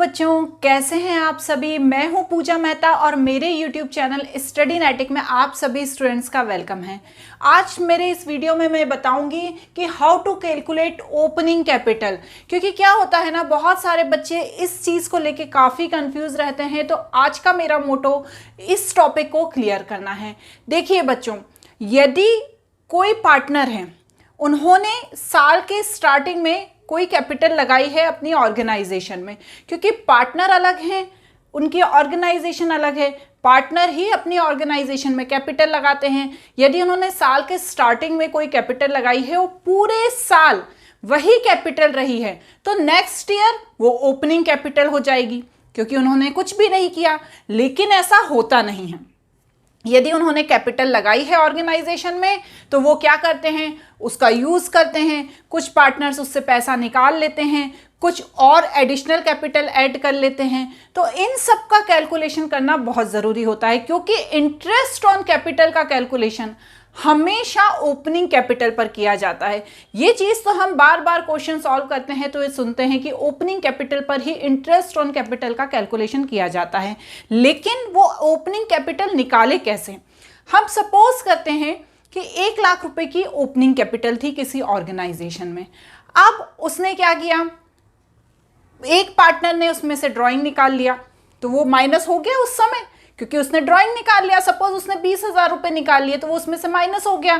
बच्चों, कैसे हैं आप सभी। मैं हूं पूजा मेहता और मेरे YouTube चैनल स्टडीनेटिक में आप सभी स्टूडेंट्स का वेलकम है। आज मेरे इस वीडियो में मैं बताऊंगी कि how to calculate opening capital, क्योंकि क्या होता है ना, बहुत सारे बच्चे इस चीज़ को लेके काफ़ी कंफ्यूज रहते हैं। तो आज का मेरा मोटो इस टॉपिक को क्लियर करना है। देखिए बच्चों, यदि कोई पार्टनर है, उन्होंने साल के स्टार्टिंग में कोई कैपिटल लगाई है अपनी ऑर्गेनाइजेशन में, क्योंकि पार्टनर अलग हैं, उनकी ऑर्गेनाइजेशन अलग है। पार्टनर ही अपनी ऑर्गेनाइजेशन में कैपिटल लगाते हैं। यदि उन्होंने साल के स्टार्टिंग में कोई कैपिटल लगाई है, वो पूरे साल वही कैपिटल रही है, तो नेक्स्ट ईयर वो ओपनिंग कैपिटल हो जाएगी, क्योंकि उन्होंने कुछ भी नहीं किया। लेकिन ऐसा होता नहीं है। यदि उन्होंने कैपिटल लगाई है ऑर्गेनाइजेशन में, तो वो क्या करते हैं, उसका यूज करते हैं। कुछ पार्टनर्स उससे पैसा निकाल लेते हैं, कुछ और एडिशनल कैपिटल ऐड कर लेते हैं। तो इन सब का कैलकुलेशन करना बहुत ज़रूरी होता है, क्योंकि इंटरेस्ट ऑन कैपिटल का कैलकुलेशन हमेशा ओपनिंग कैपिटल पर किया जाता है। ये चीज़ तो हम बार बार क्वेश्चन सॉल्व करते हैं तो ये सुनते हैं कि ओपनिंग कैपिटल पर ही इंटरेस्ट ऑन कैपिटल का कैलकुलेशन किया जाता है। लेकिन वो ओपनिंग कैपिटल निकाले कैसे। हम सपोज करते हैं कि 1 लाख रुपए की ओपनिंग कैपिटल थी किसी ऑर्गेनाइजेशन में। अब उसने क्या किया, एक पार्टनर ने उसमें से ड्राइंग निकाल लिया, तो वो माइनस हो गया उस समय, क्योंकि उसने ड्राइंग निकाल लिया। सपोज उसने 20,000 रुपये निकाल लिए, तो वो उसमें से माइनस हो गया।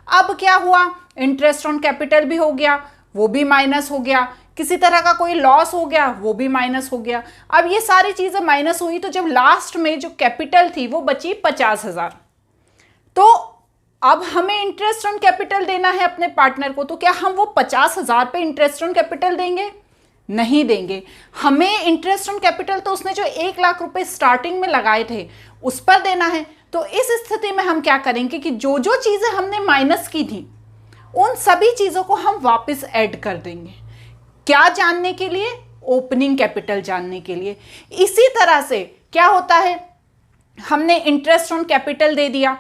अब क्या हुआ, इंटरेस्ट ऑन कैपिटल भी हो गया, वो भी माइनस हो गया। किसी तरह का कोई लॉस हो गया, वो भी माइनस हो गया। अब ये सारी चीज़ें माइनस हुई, तो जब लास्ट में जो कैपिटल थी वो बची 50,000, तो अब हमें इंटरेस्ट ऑन कैपिटल देना है अपने पार्टनर को। तो क्या हम वो 50,000 पे इंटरेस्ट ऑन कैपिटल देंगे? नहीं देंगे। हमें इंटरेस्ट ऑन कैपिटल तो उसने जो 1 लाख रुपए स्टार्टिंग में लगाए थे उस पर देना है। तो इस स्थिति में हम क्या करेंगे कि जो जो चीज़ें हमने माइनस की थी उन सभी चीज़ों को हम वापस ऐड कर देंगे। क्या जानने के लिए? ओपनिंग कैपिटल जानने के लिए। इसी तरह से क्या होता है, हमने इंटरेस्ट ऑन कैपिटल दे दिया,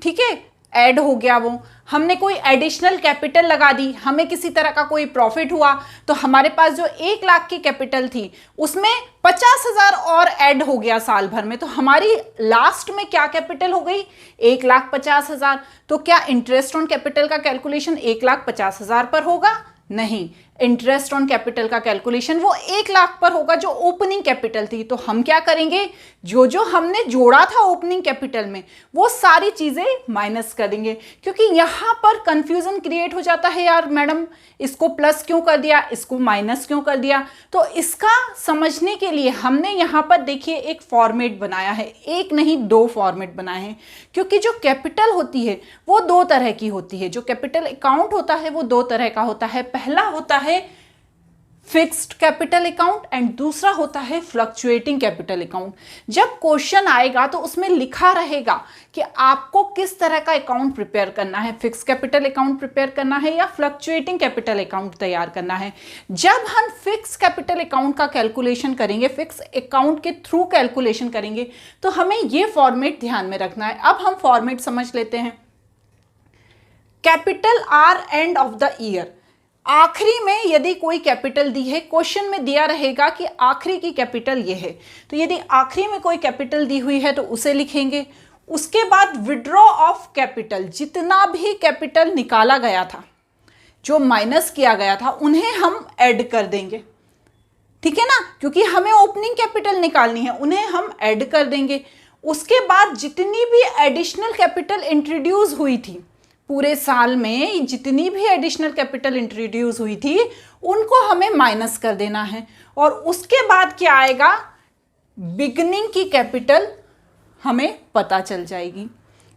ठीक है, ऐड हो गया वो। हमने कोई एडिशनल कैपिटल लगा दी, हमें किसी तरह का कोई प्रॉफिट हुआ, तो हमारे पास जो 1 लाख की कैपिटल थी उसमें 50,000 और ऐड हो गया साल भर में। तो हमारी लास्ट में क्या कैपिटल हो गई, 1,50,000। तो क्या इंटरेस्ट ऑन कैपिटल का कैलकुलेशन 1,50,000 पर होगा? नहीं, इंटरेस्ट ऑन कैपिटल का कैलकुलेशन वो 1 लाख पर होगा जो ओपनिंग कैपिटल थी। तो हम क्या करेंगे, जो जो हमने जोड़ा था ओपनिंग कैपिटल में वो सारी चीजें माइनस करेंगे। क्योंकि यहां पर कंफ्यूजन क्रिएट हो जाता है, यार मैडम इसको प्लस क्यों कर दिया, इसको माइनस क्यों कर दिया। तो इसका समझने के लिए हमने यहां पर देखिए एक फॉर्मेट बनाया है, एक नहीं 2 फॉर्मेट बनाए हैं। क्योंकि जो कैपिटल होती है वो 2 तरह की होती है, जो कैपिटल अकाउंट होता है वो 2 तरह का होता है। पहला होता है फिक्स्ड कैपिटल अकाउंट एंड दूसरा होता है फ्लक्चुएटिंग कैपिटल अकाउंट। जब क्वेश्चन आएगा तो उसमें लिखा रहेगा कि आपको किस तरह का अकाउंट प्रिपेयर करना है, फिक्स कैपिटल अकाउंट प्रिपेयर करना है या फ्लक्चुएटिंग कैपिटल अकाउंट तैयार करना है। जब हम फिक्स कैपिटल अकाउंट का कैलकुलेशन करेंगे, फिक्स अकाउंट के थ्रू कैलकुलेशन करेंगे, तो हमें ये फॉर्मेट ध्यान में रखना है। अब हम फॉर्मेट समझ लेते हैं। Capital R end of the year, आखिरी में यदि कोई कैपिटल दी है, क्वेश्चन में दिया रहेगा कि आखिरी की कैपिटल ये है, तो यदि आखिरी में कोई कैपिटल दी हुई है तो उसे लिखेंगे। उसके बाद विड्रॉ ऑफ कैपिटल, जितना भी कैपिटल निकाला गया था, जो माइनस किया गया था, उन्हें हम ऐड कर देंगे, ठीक है ना, क्योंकि हमें ओपनिंग कैपिटल निकालनी है, उन्हें हम ऐड कर देंगे। उसके बाद जितनी भी एडिशनल कैपिटल इंट्रोड्यूस हुई थी पूरे साल में, जितनी भी एडिशनल कैपिटल इंट्रोड्यूस हुई थी उनको हमें माइनस कर देना है। और उसके बाद क्या आएगा, बिगनिंग की कैपिटल हमें पता चल जाएगी।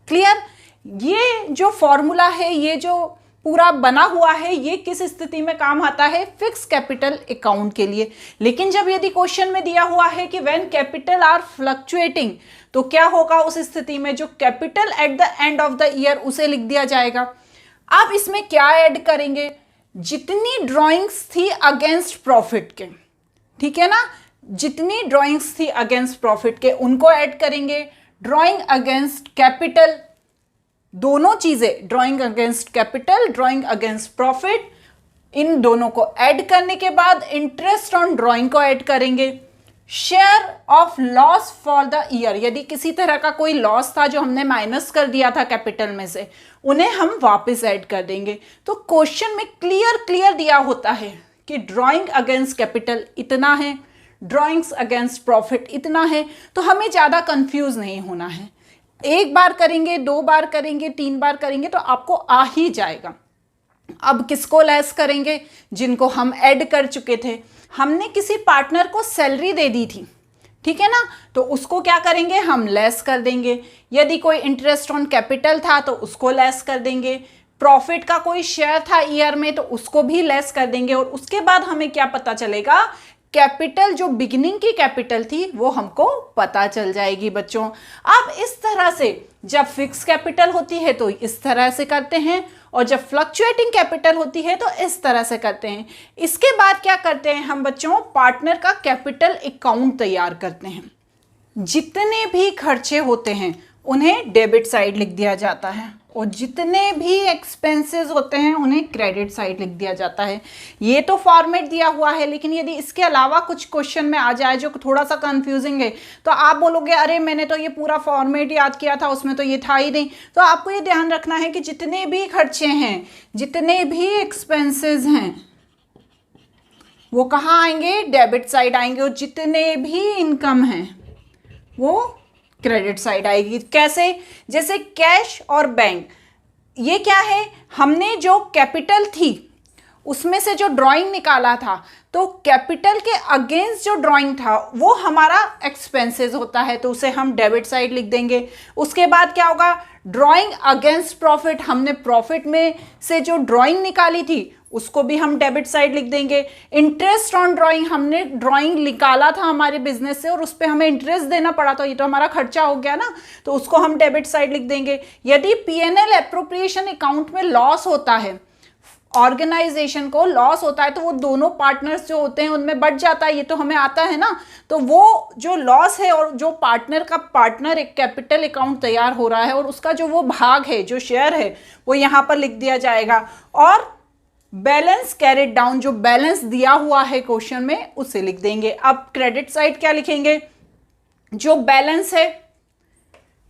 क्लियर? ये जो फॉर्मूला है, ये जो पूरा बना हुआ है, ये किस स्थिति में काम आता है, फिक्स कैपिटल अकाउंट के लिए। लेकिन जब यदि क्वेश्चन में दिया हुआ है कि व्हेन कैपिटल आर फ्लक्चुएटिंग, तो क्या होगा उस स्थिति में, जो capital at the end of the year उसे लिख दिया जाएगा। अब इसमें क्या ऐड करेंगे, जितनी ड्राइंग्स थी अगेंस्ट प्रॉफिट के, ठीक है ना, जितनी ड्राइंग्स थी अगेंस्ट प्रॉफिट के उनको ऐड करेंगे। ड्राइंग अगेंस्ट कैपिटल, दोनों चीजें, drawing against capital, drawing against profit, इन दोनों को ऐड करने के बाद इंटरेस्ट ऑन ड्राइंग को ऐड करेंगे। Share of loss for the year, यदि किसी तरह का कोई लॉस था जो हमने माइनस कर दिया था कैपिटल में से, उन्हें हम वापस ऐड कर देंगे। तो क्वेश्चन में क्लियर दिया होता है कि ड्राइंग अगेंस्ट कैपिटल इतना है, ड्राइंग्स अगेंस्ट प्रॉफिट इतना है, तो हमें ज़्यादा कंफ्यूज नहीं होना है। एक बार करेंगे, 2 बार करेंगे, 3 बार करेंगे तो आपको आ ही जाएगा। अब किसको लेस करेंगे? जिनको हम ऐड कर चुके थे। हमने किसी पार्टनर को सैलरी दे दी थी, ठीक है ना, तो उसको क्या करेंगे? हम लेस कर देंगे। यदि कोई इंटरेस्ट ऑन कैपिटल था तो उसको लेस कर देंगे। प्रॉफिट का कोई शेयर था ईयर में तो उसको भी लेस कर देंगे। और उसके बाद हमें क्या पता चलेगा? कैपिटल, जो बिगिनिंग की कैपिटल थी वो हमको पता चल जाएगी बच्चों। अब इस तरह से जब फिक्स कैपिटल होती है तो इस तरह से करते हैं, और जब फ्लक्चुएटिंग कैपिटल होती है तो इस तरह से करते हैं। इसके बाद क्या करते हैं हम बच्चों? पार्टनर का कैपिटल अकाउंट तैयार करते हैं। जितने भी खर्चे होते हैं उन्हें डेबिट साइड लिख दिया जाता है, और जितने भी एक्सपेंसेस होते हैं उन्हें क्रेडिट साइड लिख दिया जाता है। ये तो फॉर्मेट दिया हुआ है, लेकिन यदि इसके अलावा कुछ क्वेश्चन में आ जाए जो थोड़ा सा कंफ्यूजिंग है तो आप बोलोगे अरे मैंने तो ये पूरा फॉर्मेट याद किया था, उसमें तो ये था ही नहीं। तो आपको ये ध्यान रखना है कि जितने भी खर्चे हैं, जितने भी एक्सपेंसेस हैं, वो कहाँ आएंगे? डेबिट साइड आएंगे। और जितने भी इनकम हैं वो क्रेडिट साइड आएगी। कैसे? जैसे कैश और बैंक, ये क्या है? हमने जो कैपिटल थी उसमें से जो ड्राइंग निकाला था, तो कैपिटल के अगेंस्ट जो ड्राइंग था वो हमारा एक्सपेंसेस होता है, तो उसे हम डेबिट साइड लिख देंगे। उसके बाद क्या होगा? ड्राइंग अगेंस्ट प्रॉफिट, हमने प्रॉफिट में से जो ड्राइंग निकाली थी उसको भी हम डेबिट साइड लिख देंगे। इंटरेस्ट ऑन ड्राइंग, हमने ड्राइंग निकाला था हमारे बिजनेस से और उस पर हमें इंटरेस्ट देना पड़ा, तो ये तो हमारा खर्चा हो गया ना, तो उसको हम डेबिट साइड लिख देंगे। यदि पीएनएल एप्रोप्रिएशन अकाउंट में लॉस होता है, ऑर्गेनाइजेशन को लॉस होता है, तो वो दोनों पार्टनर्स जो होते हैं उनमें बढ़ जाता है, ये तो हमें आता है ना, तो वो जो लॉस है और जो पार्टनर एक कैपिटल अकाउंट तैयार हो रहा है और उसका जो वो भाग है, जो शेयर है, वो यहाँ पर लिख दिया जाएगा। और बैलेंस कैरिड डाउन, जो बैलेंस दिया हुआ है क्वेश्चन में, उसे लिख देंगे। अब क्रेडिट साइड क्या लिखेंगे? जो बैलेंस है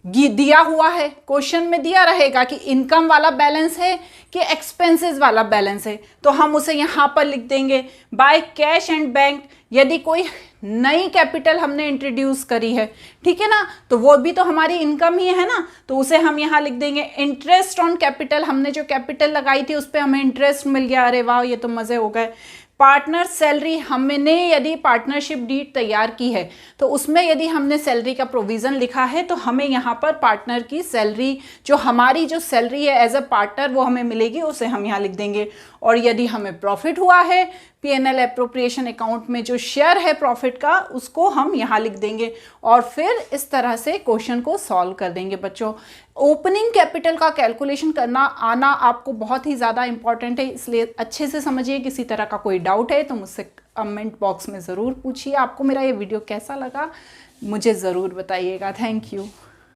दिया हुआ है, क्वेश्चन में दिया रहेगा कि इनकम वाला बैलेंस है कि एक्सपेंसेस वाला बैलेंस है, तो हम उसे यहां पर लिख देंगे। बाय कैश एंड बैंक, यदि कोई नई कैपिटल हमने इंट्रोड्यूस करी है, ठीक है ना, तो वो भी तो हमारी इनकम ही है ना, तो उसे हम यहाँ लिख देंगे। इंटरेस्ट ऑन कैपिटल, हमने जो कैपिटल लगाई थी उस पर हमें इंटरेस्ट मिल गया, अरे वाह ये तो मजे हो गए। पार्टनर सैलरी, हमने यदि पार्टनरशिप डीड तैयार की है तो उसमें यदि हमने सैलरी का प्रोविज़न लिखा है तो हमें यहाँ पर पार्टनर की सैलरी, जो हमारी जो सैलरी है एज अ पार्टनर वो हमें मिलेगी, उसे हम यहाँ लिख देंगे। और यदि हमें प्रॉफिट हुआ है, पीएनएल एप्रोप्रिएशन अकाउंट में जो शेयर है प्रॉफिट का, उसको हम यहाँ लिख देंगे। और फिर इस तरह से क्वेश्चन को सॉल्व कर देंगे बच्चों। ओपनिंग कैपिटल का कैलकुलेशन करना आना आपको बहुत ही ज़्यादा इंपॉर्टेंट है, इसलिए अच्छे से समझिए। किसी तरह का कोई डाउट है तो मुझसे कमेंट बॉक्स में ज़रूर पूछिए। आपको मेरा ये वीडियो कैसा लगा मुझे ज़रूर बताइएगा। Thank you.